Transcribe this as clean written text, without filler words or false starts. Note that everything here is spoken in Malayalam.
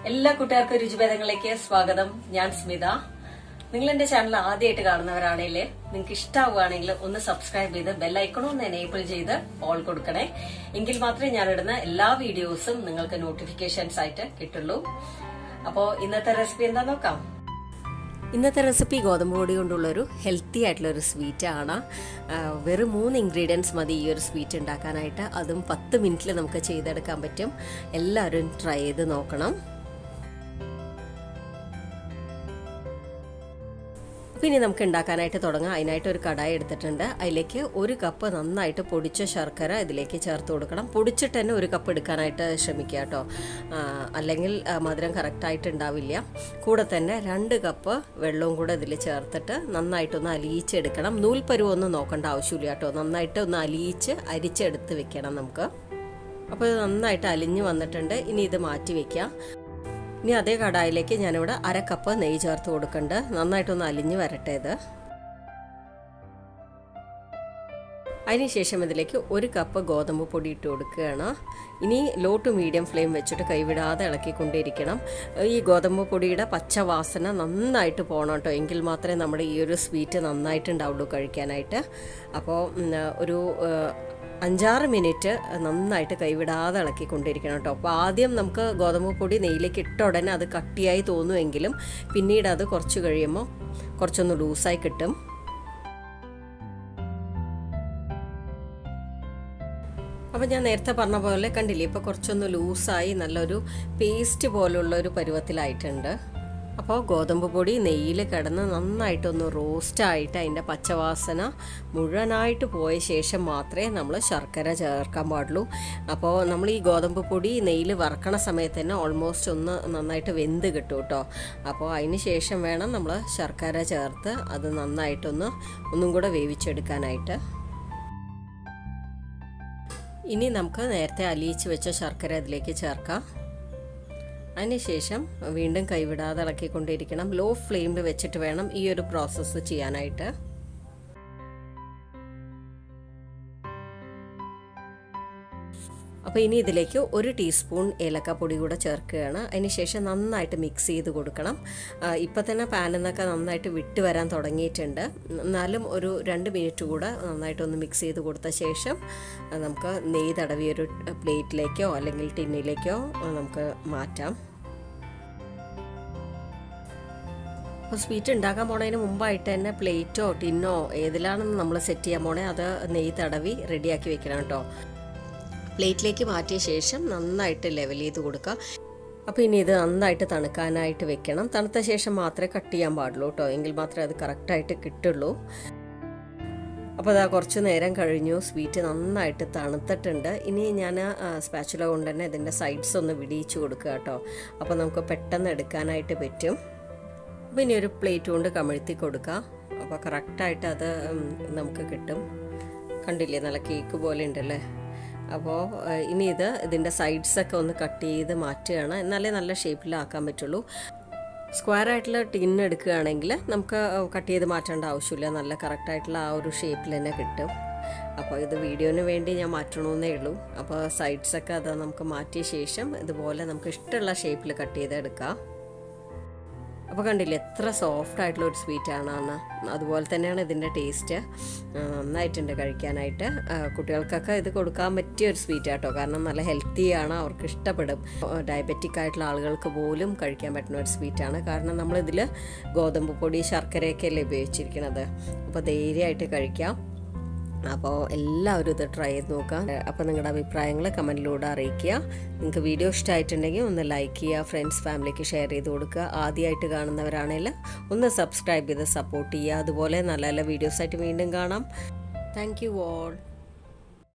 എല്ലാ കൂട്ടുകാർക്കും രുചിഭേദങ്ങളിലേക്ക് സ്വാഗതം. ഞാൻ സ്മിത. നിങ്ങൾ എന്റെ ചാനൽ ആദ്യമായിട്ട് കാണുന്നവരാണെങ്കിൽ നിങ്ങൾക്ക് ഇഷ്ടമാവുകയാണെങ്കിൽ ഒന്ന് സബ്സ്ക്രൈബ് ചെയ്ത് ബെല്ലൈക്കണും ഒന്ന് എനേബിൾ ചെയ്ത് ഓൾ കൊടുക്കണേ. എങ്കിൽ മാത്രമേ ഞാനിടുന്ന എല്ലാ വീഡിയോസും നിങ്ങൾക്ക് നോട്ടിഫിക്കേഷൻസ് ആയിട്ട് കിട്ടുള്ളൂ. അപ്പോൾ ഇന്നത്തെ റെസിപ്പി എന്താ നോക്കാം. ഇന്നത്തെ റെസിപ്പി ഗോതമ്പ് പൊടി കൊണ്ടുള്ളൊരു ഹെൽത്തി ആയിട്ടുള്ളൊരു സ്വീറ്റാണ്. വെറും 3 ഇൻഗ്രീഡിയൻസ് മതി ഈ ഒരു സ്വീറ്റ് ഉണ്ടാക്കാനായിട്ട്. അതും 10 മിനിറ്റിൽ നമുക്ക് ചെയ്തെടുക്കാൻ പറ്റും. എല്ലാവരും ട്രൈ ചെയ്ത് നോക്കണം. പിന്നെ നമുക്ക് ഉണ്ടാക്കാനായിട്ട് തുടങ്ങാം. അതിനായിട്ട് ഒരു കടായി എടുത്തിട്ടുണ്ട്. അതിലേക്ക് 1 കപ്പ് നന്നായിട്ട് പൊടിച്ച ശർക്കര ഇതിലേക്ക് ചേർത്ത് കൊടുക്കണം. പൊടിച്ചിട്ട് തന്നെ 1 കപ്പ് എടുക്കാനായിട്ട് ശ്രമിക്കുക കേട്ടോ, അല്ലെങ്കിൽ മധുരം കറക്റ്റായിട്ട് ഉണ്ടാവില്ല. കൂടെ തന്നെ 2 കപ്പ് വെള്ളവും കൂടെ ഇതിൽ ചേർത്തിട്ട് നന്നായിട്ടൊന്ന് അലിയിച്ചെടുക്കണം. നൂൽപ്പരുവൊന്നും നോക്കേണ്ട ആവശ്യമില്ല കേട്ടോ, നന്നായിട്ട് ഒന്ന് അരിച്ചെടുത്ത് വെക്കണം നമുക്ക്. അപ്പോൾ ഇത് നന്നായിട്ട് അലിഞ്ഞ് വന്നിട്ടുണ്ട്. ഇനി ഇത് മാറ്റി വയ്ക്കാം. ഇനി അതേ കടായിലേക്ക് ഞാനിവിടെ 1/2 കപ്പ് നെയ്യ് ചേർത്ത് കൊടുക്കുന്നുണ്ട്. നന്നായിട്ടൊന്ന് അലിഞ്ഞ് വരട്ടെ ഇത്. അതിനുശേഷം ഇതിലേക്ക് 1 കപ്പ് ഗോതമ്പ് പൊടി ഇട്ട് കൊടുക്കുകയാണ്. ഇനി ലോ ടു മീഡിയം ഫ്ലെയിം വെച്ചിട്ട് കൈവിടാതെ ഇളക്കിക്കൊണ്ടിരിക്കണം. ഈ ഗോതമ്പ് പൊടിയുടെ പച്ചവാസന നന്നായിട്ട് പോകണം കേട്ടോ, എങ്കിൽ മാത്രമേ നമ്മുടെ ഈ ഒരു സ്വീറ്റ് നന്നായിട്ടുണ്ടാവുള്ളൂ കഴിക്കാനായിട്ട്. അപ്പോൾ ഒരു 5-6 മിനിറ്റ് നന്നായിട്ട് കൈവിടാതെ ഇളക്കിക്കൊണ്ടിരിക്കണം കേട്ടോ. അപ്പോൾ ആദ്യം നമുക്ക് ഗോതമ്പ് പൊടി നെയ്യിലേക്ക് ഇട്ട ഉടനെ അത് കട്ടിയായി തോന്നുമെങ്കിലും പിന്നീട് അത് കുറച്ച് കഴിയുമ്പോൾ കുറച്ചൊന്ന് ലൂസായി കിട്ടും. അപ്പോൾ ഞാൻ നേരത്തെ പറഞ്ഞ പോലെ കണ്ടില്ലേ, ഇപ്പോൾ കുറച്ചൊന്ന് ലൂസായി നല്ലൊരു പേസ്റ്റ് പോലുള്ള ഒരു പരുവത്തിലായിട്ടുണ്ട്. അപ്പോൾ ഗോതമ്പ് പൊടി നെയ്യിൽ കിടന്ന് നന്നായിട്ടൊന്ന് റോസ്റ്റായിട്ട് അതിൻ്റെ പച്ചവാസന മുഴുവനായിട്ട് പോയ ശേഷം മാത്രമേ നമ്മൾ ശർക്കര ചേർക്കാൻ പാടുള്ളൂ. അപ്പോൾ നമ്മൾ ഈ ഗോതമ്പ് പൊടി നെയ്യിൽ വറക്കണ സമയത്ത് തന്നെ ഓൾമോസ്റ്റ് ഒന്ന് നന്നായിട്ട് വെന്ത് കിട്ടും കേട്ടോ. അപ്പോൾ അതിന് ശേഷം വേണം നമ്മൾ ശർക്കര ചേർത്ത് അത് ഒന്നും കൂടെ വേവിച്ചെടുക്കാനായിട്ട്. ഇനി നമുക്ക് നേരത്തെ അലിയിച്ച് വെച്ച ശർക്കര അതിലേക്ക് ചേർക്കാം. അതിനുശേഷം വീണ്ടും കൈവിടാതെ ഇളക്കിക്കൊണ്ടിരിക്കണം. ലോ ഫ്ലെയിമിൽ വെച്ചിട്ട് വേണം ഈ ഒരു പ്രോസസ്സ് ചെയ്യാനായിട്ട്. അപ്പോൾ ഇനി ഇതിലേക്ക് 1 ടീസ്പൂൺ ഏലക്കപ്പൊടി കൂടെ ചേർക്കുകയാണ്. അതിനുശേഷം നന്നായിട്ട് മിക്സ് ചെയ്ത് കൊടുക്കണം. ഇപ്പം തന്നെ പാനിൽ നിന്നൊക്കെ നന്നായിട്ട് വിട്ട് വരാൻ തുടങ്ങിയിട്ടുണ്ട്. എന്നാലും ഒരു 2 മിനിറ്റ് കൂടെ നന്നായിട്ടൊന്ന് മിക്സ് ചെയ്ത് കൊടുത്ത ശേഷം നമുക്ക് നെയ്യ് തടവിയൊരു പ്ലേറ്റിലേക്കോ അല്ലെങ്കിൽ ടിന്നിലേക്കോ നമുക്ക് മാറ്റാം. അപ്പോൾ സ്വീറ്റ് ഉണ്ടാക്കാൻ പോണതിന് മുമ്പായിട്ട് തന്നെ പ്ലേറ്റോ ടിന്നോ ഏതിലാണെന്ന് നമ്മൾ സെറ്റ് ചെയ്യാൻ പോണേ അത് നെയ്യ് തടവി റെഡിയാക്കി വെക്കണം കേട്ടോ. പ്ലേറ്റിലേക്ക് മാറ്റിയ ശേഷം നന്നായിട്ട് ലെവൽ ചെയ്ത് കൊടുക്കുക. അപ്പോൾ ഇനി ഇത് നന്നായിട്ട് തണുക്കാനായിട്ട് വെക്കണം. തണുത്ത ശേഷം മാത്രമേ കട്ട് ചെയ്യാൻ പാടുള്ളൂ കേട്ടോ, എങ്കിൽ മാത്രമേ അത് കറക്റ്റായിട്ട് കിട്ടുള്ളൂ. അപ്പോൾ അതാ കുറച്ച് നേരം കഴിഞ്ഞു, സ്വീറ്റ് നന്നായിട്ട് തണുത്തിട്ടുണ്ട്. ഇനി ഞാൻ സ്പാച്ചുല കൊണ്ട് തന്നെ ഇതിൻ്റെ സൈഡ്സ് ഒന്ന് വിടിയിച്ച് കൊടുക്കുക കേട്ടോ. അപ്പോൾ നമുക്ക് പെട്ടെന്ന് എടുക്കാനായിട്ട് പറ്റും. അപ്പോൾ ഇനി ഒരു പ്ലേറ്റ് കൊണ്ട് കമിഴ്ത്തി കൊടുക്കുക. അപ്പോൾ കറക്റ്റായിട്ട് അത് നമുക്ക് കിട്ടും. കണ്ടില്ലേ, നല്ല കേക്ക് പോലെ ഉണ്ടല്ലേ. അപ്പോൾ ഇനി ഇതിൻ്റെ സൈഡ്സൊക്കെ ഒന്ന് കട്ട് ചെയ്ത് മാറ്റുകയാണ്, എന്നാലേ നല്ല ഷേപ്പിലാക്കാൻ പറ്റുള്ളൂ. സ്ക്വയർ ആയിട്ടുള്ള ടിൻ എടുക്കുകയാണെങ്കിൽ നമുക്ക് കട്ട് ചെയ്ത് മാറ്റേണ്ട ആവശ്യമില്ല, നല്ല കറക്റ്റായിട്ടുള്ള ആ ഒരു ഷേപ്പിൽ തന്നെ കിട്ടും. അപ്പോൾ ഇത് വീഡിയോന് വേണ്ടി ഞാൻ മാറ്റണമെന്നേ ഉള്ളൂ. അപ്പോൾ സൈഡ്സൊക്കെ അത് നമുക്ക് മാറ്റിയ ശേഷം ഇതുപോലെ നമുക്ക് ഇഷ്ടമുള്ള ഷേപ്പിൽ കട്ട് ചെയ്തെടുക്കാം. അപ്പോൾ കണ്ടില്ലേ എത്ര സോഫ്റ്റ് ആയിട്ടുള്ള ഒരു സ്വീറ്റാണ്. അതുപോലെ തന്നെയാണ് ഇതിൻ്റെ ടേസ്റ്റ്. നന്നായിട്ടുണ്ട് കഴിക്കാനായിട്ട്. കുട്ടികൾക്കൊക്കെ ഇത് കൊടുക്കാൻ പറ്റിയ ഒരു സ്വീറ്റ് കേട്ടോ, കാരണം നല്ല ഹെൽത്തിയാണ്, അവർക്ക് ഇഷ്ടപ്പെടും. ഡയബറ്റിക് ആയിട്ടുള്ള ആളുകൾക്ക് പോലും കഴിക്കാൻ പറ്റുന്ന ഒരു സ്വീറ്റാണ്. കാരണം നമ്മളിതിൽ ഗോതമ്പ് പൊടി ശർക്കരയൊക്കെ അല്ലേ ഉപയോഗിച്ചിരിക്കുന്നത്. അപ്പോൾ ധൈര്യമായിട്ട് കഴിക്കാം. അപ്പോൾ എല്ലാവരും ഇത് ട്രൈ ചെയ്ത് നോക്കാം. അപ്പോൾ നിങ്ങളുടെ അഭിപ്രായങ്ങൾ കമൻറ്റിലൂടെ അറിയിക്കുക. നിങ്ങൾക്ക് വീഡിയോ ഇഷ്ടമായിട്ടുണ്ടെങ്കിൽ ഒന്ന് ലൈക്ക് ചെയ്യുക, ഫ്രണ്ട്സ് ഫാമിലിക്ക് ഷെയർ ചെയ്ത് കൊടുക്കുക. ആദ്യമായിട്ട് കാണുന്നവരാണെങ്കിൽ ഒന്ന് സബ്സ്ക്രൈബ് ചെയ്ത് സപ്പോർട്ട് ചെയ്യുക. അതുപോലെ നല്ല നല്ല വീഡിയോസായിട്ട് വീണ്ടും കാണാം. Thank you all.